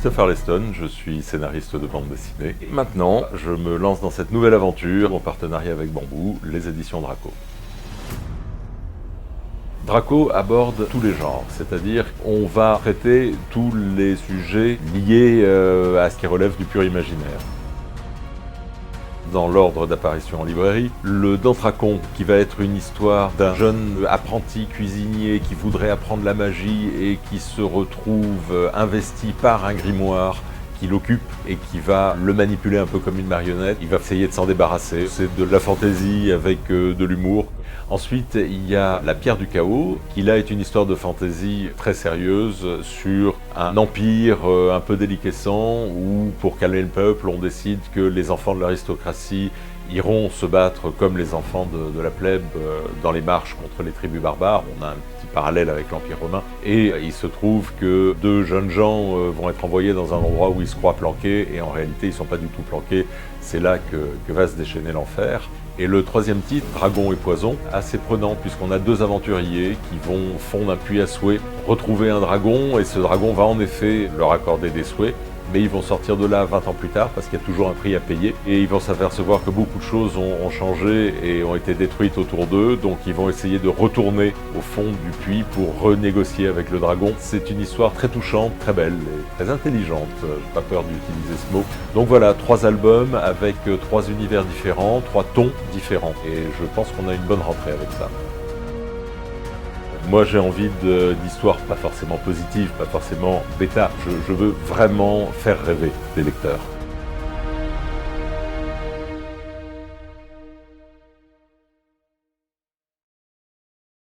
Christopher Leston, je suis scénariste de bande dessinée. Et maintenant, je me lance dans cette nouvelle aventure en partenariat avec Bambou, les éditions Draco. Draco aborde tous les genres, c'est-à-dire on va traiter tous les sujets liés à ce qui relève du pur imaginaire. Dans l'ordre d'apparition en librairie, le Dantracon, qui va être une histoire d'un jeune apprenti cuisinier qui voudrait apprendre la magie et qui se retrouve investi par un grimoire qui l'occupe et qui va le manipuler un peu comme une marionnette. Il va essayer de s'en débarrasser. C'est de la fantaisie avec de l'humour. Ensuite, il y a La Pierre du Chaos, qui là est une histoire de fantaisie très sérieuse sur un empire un peu déliquescent où, pour calmer le peuple, on décide que les enfants de l'aristocratie iront se battre comme les enfants de la plèbe dans les marches contre les tribus barbares. On a un petit parallèle avec l'Empire romain. Et il se trouve que deux jeunes gens vont être envoyés dans un endroit où ils se croient planqués, et en réalité ils ne sont pas du tout planqués. C'est là que va se déchaîner l'enfer. Et le troisième titre, Dragon et Poison, assez prenant puisqu'on a deux aventuriers qui vont fondre un puits à souhaits, retrouver un dragon, et ce dragon va en effet leur accorder des souhaits. Mais ils vont sortir de là 20 ans plus tard parce qu'il y a toujours un prix à payer. Et ils vont s'apercevoir que beaucoup de choses ont changé et ont été détruites autour d'eux. Donc ils vont essayer de retourner au fond du puits pour renégocier avec le dragon. C'est une histoire très touchante, très belle et très intelligente. Pas peur d'utiliser ce mot. Donc voilà, 3 albums avec 3 univers différents, 3 tons différents. Et je pense qu'on a une bonne rentrée avec ça. Moi j'ai envie d'histoires pas forcément positives, pas forcément bêta. Je veux vraiment faire rêver les lecteurs.